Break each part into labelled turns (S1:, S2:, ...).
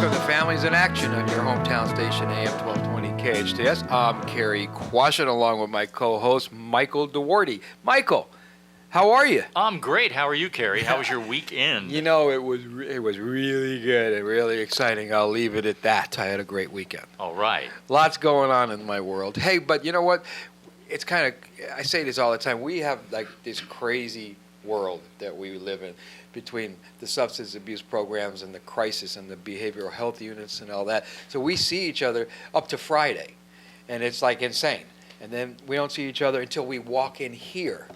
S1: Welcome to Families in Action on your hometown station, AM 1220 KHTS. I'm Cary Quashen, along with my co-host, Michael DeWardy. Michael, how are you?
S2: I'm great. How are you, Cary? How was your weekend?
S1: You know, it was really good and really exciting. I'll leave it at that. I had a great weekend.
S2: All right.
S1: Lots going on in my world. Hey, but you know what? It's kind of, I say this all the time, we have like this crazy world that we live in between the substance abuse programs and the crisis and the behavioral health units and all that. So we see each other up to Friday, and it's like insane. And then we don't see each other until we walk in here.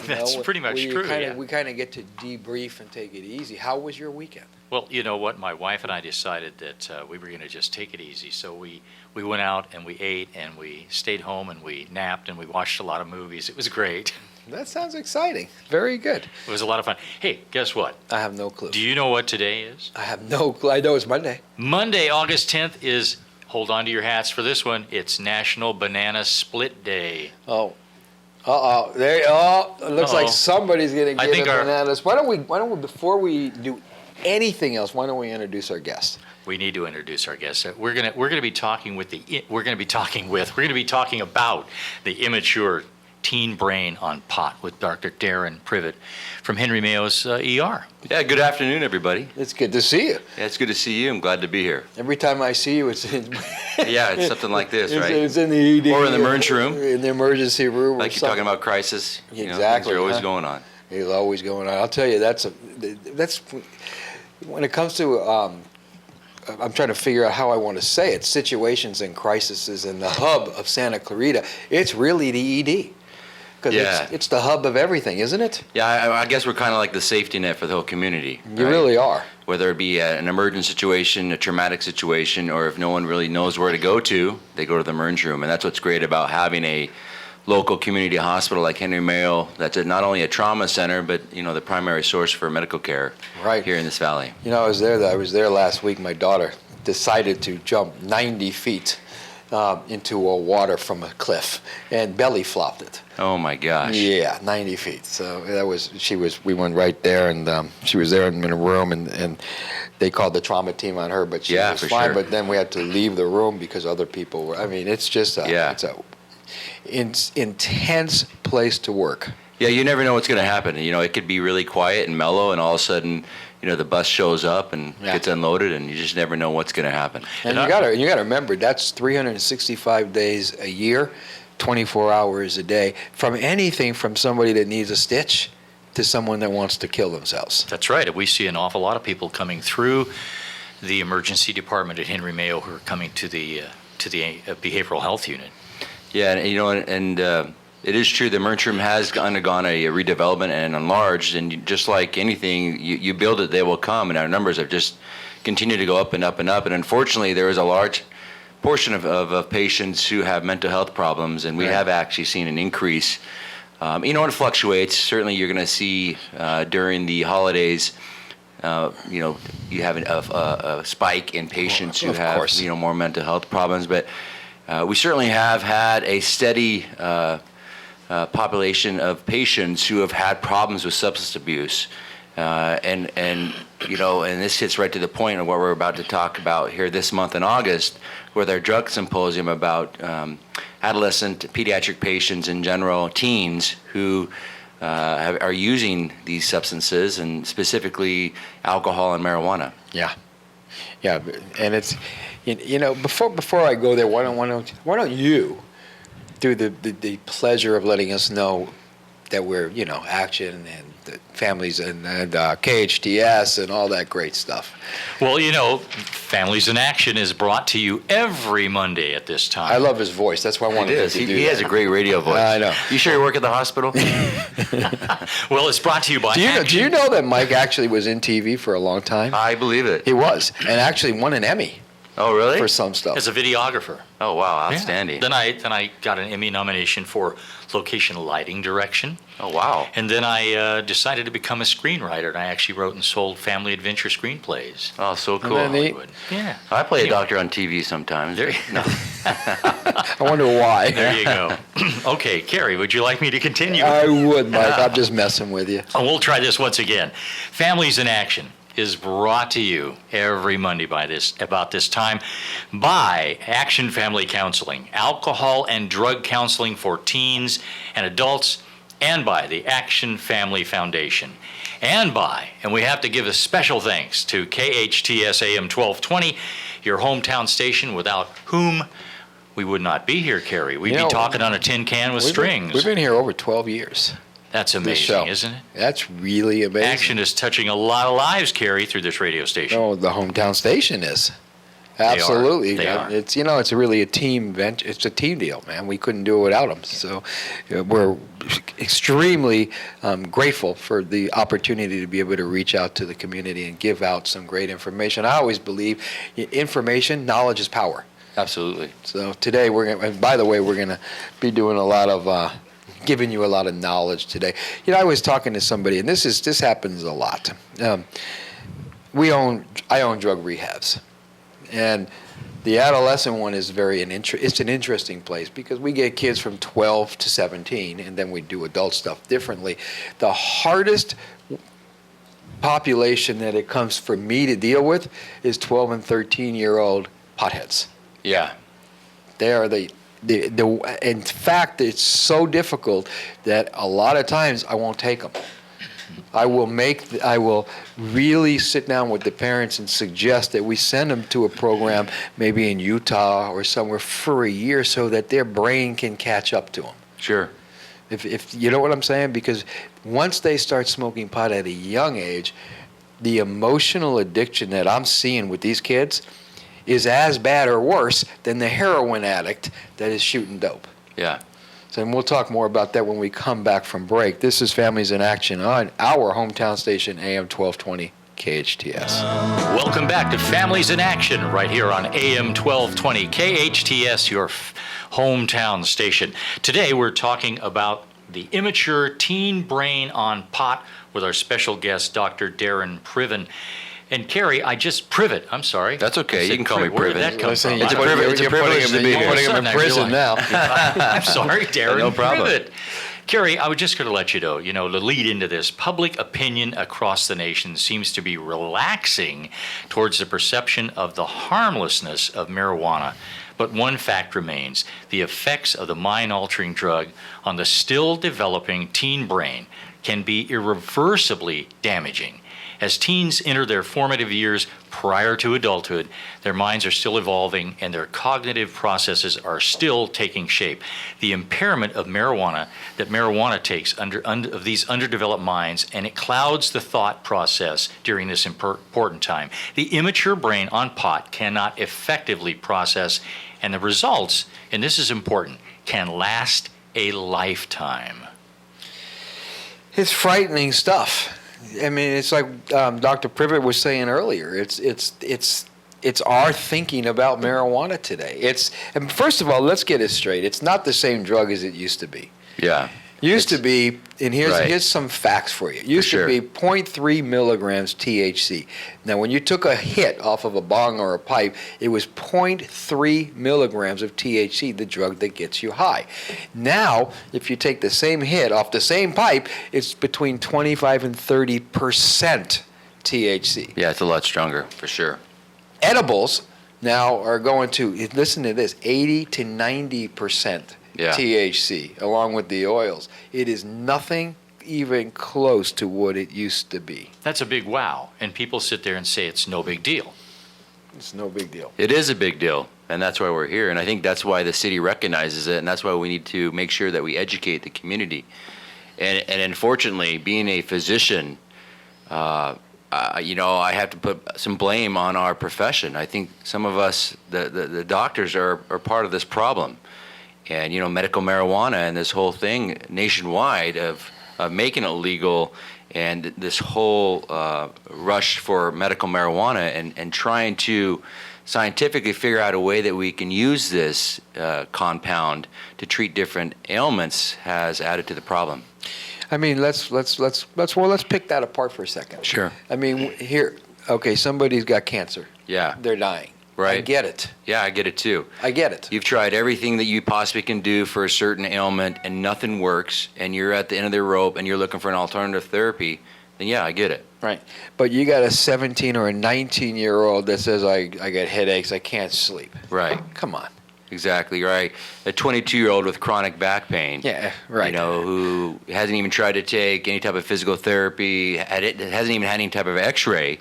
S2: That's pretty much true, yeah.
S1: We kind of get to debrief and take it easy. How was your weekend?
S2: Well, you know what? My wife and I decided that we were going to just take it easy. So we went out and we ate and we stayed home and we napped and we watched a lot of movies. It was great.
S1: That sounds exciting. Very good.
S2: It was a lot of fun. Hey, guess what?
S1: I have no clue.
S2: Do you know what today is?
S1: I have no clue. I know it's Monday.
S2: Monday, August 10th is, hold on to your hats for this one, it's National Banana Split Day.
S1: Oh. It looks like somebody's going to get bananas. Why don't we, before we do anything else, why don't we introduce our guest?
S2: We need to introduce our guest. We're going to be talking about the immature teen brain on pot with Dr. Darren Privet from Henry Mayo's ER.
S3: Yeah, good afternoon, everybody.
S1: It's good to see you.
S3: Yeah, it's good to see you. I'm glad to be here.
S1: Every time I see you, it's in...
S3: Yeah, it's something like this, right?
S1: It's in the ED.
S3: Or in the emergency room.
S1: In the emergency room.
S3: Like you're talking about crisis.
S1: Exactly.
S3: Things are always going on.
S1: It's always going on. I'll tell you, that's when it comes to... I'm trying to figure out how I want to say it. Situations and crises in the hub of Santa Clarita. It's really the ED. Because it's the hub of everything, isn't it?
S3: Yeah, I guess we're kind of like the safety net for the whole community.
S1: You really are.
S3: Whether it be an emergent situation, a traumatic situation, or if no one really knows where to go to, they go to the emergency room. And that's what's great about having a local community hospital like Henry Mayo that's not only a trauma center, but the primary source for medical care here in this valley.
S1: You know, I was there last week. My daughter decided to jump 90 feet into water from a cliff and belly flopped it.
S3: Oh my gosh.
S1: Yeah, 90 feet. So we went right there, and she was there in a room, and they called the trauma team on her, but she was fine. Sure. But then we had to leave the room because other people were, it's just it's a intense place to work.
S3: Yeah, you never know what's going to happen. It could be really quiet and mellow, and all of a sudden, the bus shows up and gets unloaded, and you just never know what's going to happen.
S1: And you got to remember, that's 365 days a year, 24 hours a day, from anything from somebody that needs a stitch to someone that wants to kill themselves.
S2: That's right. We see an awful lot of people coming through the emergency department at Henry Mayo who are coming to the behavioral health unit.
S3: Yeah, and it is true the emergency room has undergone a redevelopment and enlarged, and just like anything, you build it, they will come, and our numbers have just continued to go up and up and up. And unfortunately, there is a large portion of patients who have mental health problems, and we have actually seen an increase. It fluctuates. Certainly, you're going to see during the holidays, you have a spike in patients who have more mental health problems, but we certainly have had a steady population of patients who have had problems with substance abuse, and this hits right to the point of what we're about to talk about here this month in August, with our drug symposium about adolescent, pediatric patients in general, teens who are using these substances, and specifically alcohol and marijuana.
S1: Yeah, and it's before I go there, why don't you do the pleasure of letting us know that we're, Action and the families and KHTS and all that great stuff.
S2: Well, Families in Action is brought to you every Monday at this time.
S1: I love his voice. That's why I wanted to do that.
S3: He has a great radio voice.
S1: I know.
S3: You sure you work at the hospital?
S2: Well, it's brought to you by
S1: Action. Do you know that Mike actually was in TV for a long time?
S3: I believe it.
S1: He was, and actually won an Emmy.
S3: Oh, really?
S1: For some stuff.
S2: As a videographer.
S3: Oh, wow. Outstanding.
S2: Yeah. Then I got an Emmy nomination for location lighting direction.
S3: Oh, wow.
S2: And then I decided to become a screenwriter, and I actually wrote and sold family adventure screenplays.
S3: Oh, so cool.
S2: Yeah.
S3: I play a doctor on TV sometimes.
S2: No.
S1: I wonder why.
S2: There you go. Okay, Cary, would you like me to continue?
S1: I would, Mike. I'm just messing with you.
S2: We'll try this once again. Families in Action. is brought to you every Monday about this time by Action Family Counseling, alcohol and drug counseling for teens and adults, and by the Action Family Foundation. And we have to give a special thanks to KHTS AM 1220, your hometown station, without whom we would not be here, Cary. We'd be talking on a tin can with strings.
S1: We've been here over 12 years.
S2: That's amazing, isn't it?
S1: That's really amazing.
S2: Action is touching a lot of lives, Cary, through this radio station.
S1: Oh, the hometown station is. Absolutely.
S2: They are.
S1: It's it's really a team venture. It's a team deal, man. We couldn't do it without them. So we're extremely grateful for the opportunity to be able to reach out to the community and give out some great information. I always believe information, knowledge is power.
S3: Absolutely.
S1: So today and by the way, we're going to be doing a lot of giving you a lot of knowledge today. I was talking to somebody, and this happens a lot. I own drug rehabs. And the adolescent one is it's an interesting place because we get kids from 12 to 17, and then we do adult stuff differently. The hardest population that it comes for me to deal with is 12 and 13-year-old potheads.
S3: Yeah.
S1: They are in fact, it's so difficult that a lot of times I won't take them. I will really sit down with the parents and suggest that we send them to a program maybe in Utah or somewhere for a year so that their brain can catch up to them.
S3: Sure.
S1: If you know what I'm saying? Because once they start smoking pot at a young age, the emotional addiction that I'm seeing with these kids is as bad or worse than the heroin addict that is shooting dope.
S3: Yeah.
S1: And we'll talk more about that when we come back from break. This is Families in Action on our hometown station, AM 1220 KHTS.
S2: Welcome back to Families in Action right here on AM 1220 KHTS, your hometown station. Today we're talking about the immature teen brain on pot with our special guest, Dr. Darren Priven. And Cary, Privet, I'm sorry.
S3: That's okay. You can call me
S2: Where did
S3: Privet.
S2: that come from?
S3: It's a privilege to be
S1: You're
S3: here.
S1: putting him in prison now.
S2: I'm sorry, Darren.
S3: No problem.
S2: Privet. Cary, I was just going to let you know, to lead into this, public opinion across the nation seems to be relaxing towards the perception of the harmlessness of marijuana. But one fact remains: the effects of the mind-altering drug on the still developing teen brain can be irreversibly damaging. As teens enter their formative years prior to adulthood, their minds are still evolving and their cognitive processes are still taking shape. The impairment of marijuana takes of these underdeveloped minds, and it clouds the thought process during this important time. The immature brain on pot cannot effectively process, and the results, and this is important, can last a lifetime.
S1: It's frightening stuff. I mean, it's like Dr. Privet was saying earlier. It's our thinking about marijuana today. And first of all, let's get it straight. It's not the same drug as it used to be.
S3: Yeah.
S1: Used to be, and
S3: Right.
S1: here's some facts for you. Used
S3: For sure.
S1: to be 0.3 milligrams THC. Now, when you took a hit off of a bong or a pipe, it was 0.3 milligrams of THC, the drug that gets you high. Now, if you take the same hit off the same pipe, it's between 25 and 30% THC.
S3: Yeah, it's a lot stronger, for sure.
S1: Edibles now are going to, listen to this, 80 to 90%.
S3: Yeah.
S1: THC, along with the oils. It is nothing even close to what it used to be.
S2: That's a big wow, and people sit there and say it's no big deal.
S1: It's no big deal.
S3: It is a big deal, and that's why we're here. And I think that's why the city recognizes it, and that's why we need to make sure that we educate the community. And unfortunately, being a physician, I have to put some blame on our profession. I think some of us, the doctors, are part of this problem. And, medical marijuana and this whole thing nationwide of making it legal, and this whole rush for medical marijuana and trying to scientifically figure out a way that we can use this compound to treat different ailments has added to the problem.
S1: I mean, let's pick that apart for a second.
S3: Sure.
S1: I mean, somebody's got cancer.
S3: Yeah.
S1: They're dying.
S3: Right.
S1: I get it.
S3: Yeah, I get it too.
S1: I get it.
S3: You've tried everything that you possibly can do for a certain ailment and nothing works, and you're at the end of the rope and you're looking for an alternative therapy. then yeah, I get it.
S1: Right. But you got a 17 or a 19-year-old that says, I get headaches, I can't sleep.
S3: Right.
S1: Come on.
S3: Exactly right. A 22-year-old with chronic back pain.
S1: Yeah, right.
S3: You know, who hasn't even tried to take any type of physical therapy, hasn't even had any type of X-ray,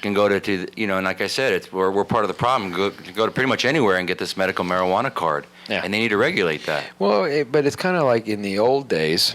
S3: can go to you know, and like I said, we're part of the problem. Go to pretty much anywhere and get this medical marijuana card,
S1: Yeah.
S3: and they need to regulate that.
S1: Well, but it's kind of like in the old days.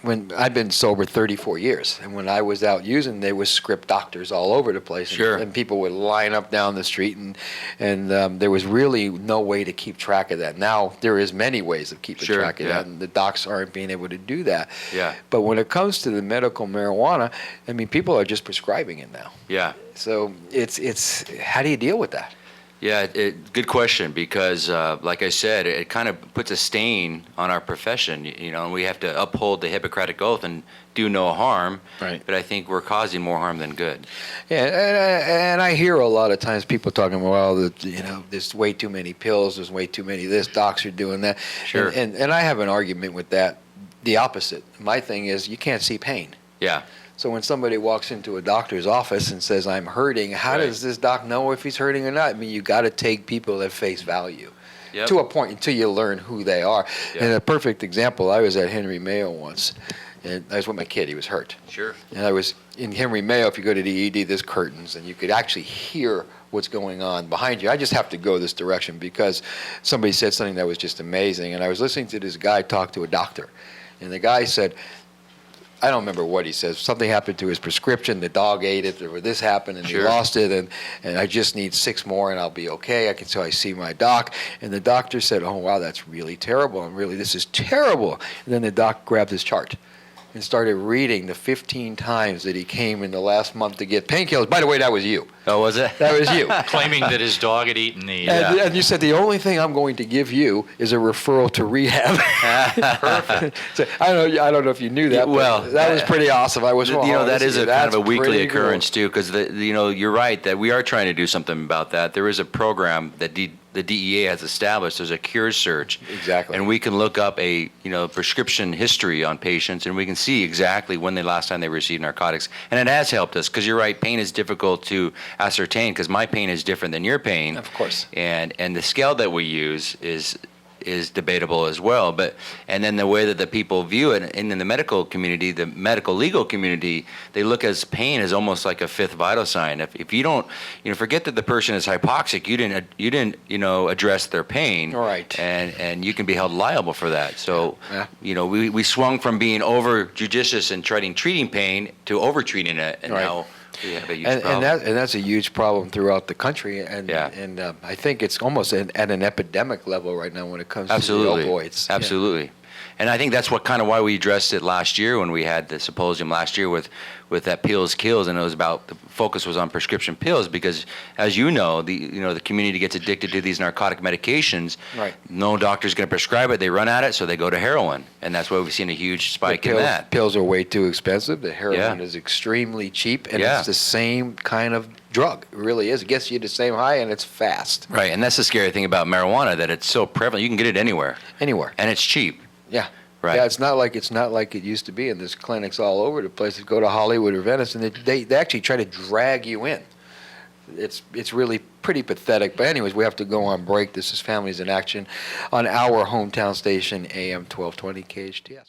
S1: When I've been sober 34 years, and when I was out using, there was script doctors all over the place,
S3: Sure.
S1: and people would line up down the street, and there was really no way to keep track of that. Now there is many ways of keeping
S3: Sure,
S1: track of
S3: yeah.
S1: that, and the docs aren't being able to do that.
S3: Yeah.
S1: But when it comes to the medical marijuana, I mean, people are just prescribing it now.
S3: Yeah.
S1: So it's how do you deal with that?
S3: Yeah, good question, because like I said, it kind of puts a stain on our profession, you know, and we have to uphold the Hippocratic Oath and do no harm.
S1: Right.
S3: But I think we're causing more harm than good.
S1: Yeah, and I hear a lot of times people talking, well, you know, there's way too many pills, there's way too many this, docs are doing that.
S3: Sure.
S1: And I have an argument with that, the opposite. My thing is you can't see pain.
S3: Yeah.
S1: So when somebody walks into a doctor's office and says, I'm hurting, how
S3: Right.
S1: does this doc know if he's hurting or not? I mean, you got to take people at face value.
S3: Yep.
S1: To a point until you learn who they are.
S3: Yep.
S1: And a perfect example, I was at Henry Mayo once, and I was with my kid, he was hurt.
S3: Sure.
S1: And I was in Henry Mayo, if you go to the ED, there's curtains, and you could actually hear what's going on behind you. I just have to go this direction because somebody said something that was just amazing. And I was listening to this guy talk to a doctor, and the guy said, I don't remember what he says. Something happened to his prescription. The dog ate it, or this happened, and
S3: Sure.
S1: he lost it, and I just need 6 more, and I'll be okay. So I see my doc, and the doctor said, oh, wow, that's really terrible, and really, this is terrible. And then the doc grabbed his chart and started reading the 15 times that he came in the last month to get painkillers. By the way, that was you.
S3: Oh, was it?
S1: That was you.
S2: Claiming that his dog had eaten the.
S1: And you said the only thing I'm going to give you is a referral to rehab. Perfect. So, I don't know if you knew that. But
S3: Well,
S1: that was pretty awesome. I was.
S3: You know, that is a kind of a weekly
S1: pretty
S3: occurrence
S1: cool.
S3: too, because you know, you're right that we are trying to do something about that. There is a program that the DEA has established. There's a cure search.
S1: Exactly.
S3: And we can look up a prescription history on patients, and we can see exactly when the last time they received narcotics. And it has helped us, because you're right, pain is difficult to ascertain, because my pain is different than your pain.
S1: Of course.
S3: And the scale that we use is debatable as well, and then the way that the people view it in the medical community, the medical legal community, they look as pain as almost like a fifth vital sign. If you don't, forget that the person is hypoxic, you didn't address their pain,
S1: Right.
S3: and you can be held liable for that. So,
S1: Yeah.
S3: we swung from being over judicious and treating pain to over treating it, and
S1: Right.
S3: now we have a huge problem.
S1: And that's a huge problem throughout the country, and
S3: Yeah.
S1: I think it's almost at an epidemic level right now when it comes
S3: Absolutely.
S1: to the opioids. Yeah.
S3: Absolutely. And I think that's why we addressed it last year when we had the symposium last year with that pills kills, and it was about, the focus was on prescription pills, because as you know, the community gets addicted to these narcotic medications.
S1: Right.
S3: No doctor's going to prescribe it, they run at it, so they go to heroin, and that's why we've seen a huge spike in that.
S1: Pills are way too expensive. The heroin
S3: Yeah.
S1: is extremely cheap, and
S3: Yeah.
S1: it's the same kind of drug. It really is. It gets you the same high, and it's fast.
S3: Right, and that's the scary thing about marijuana, that it's so prevalent. You can get it anywhere,
S1: Anywhere.
S3: and it's cheap.
S1: Yeah.
S3: Right.
S1: Yeah, it's not like it used to be, and there's clinics all over the place. Go to Hollywood or Venice, and they actually try to drag you in. It's really pretty pathetic. But anyways, we have to go on break. This is Families in Action on our hometown station, AM 1220 KHTS.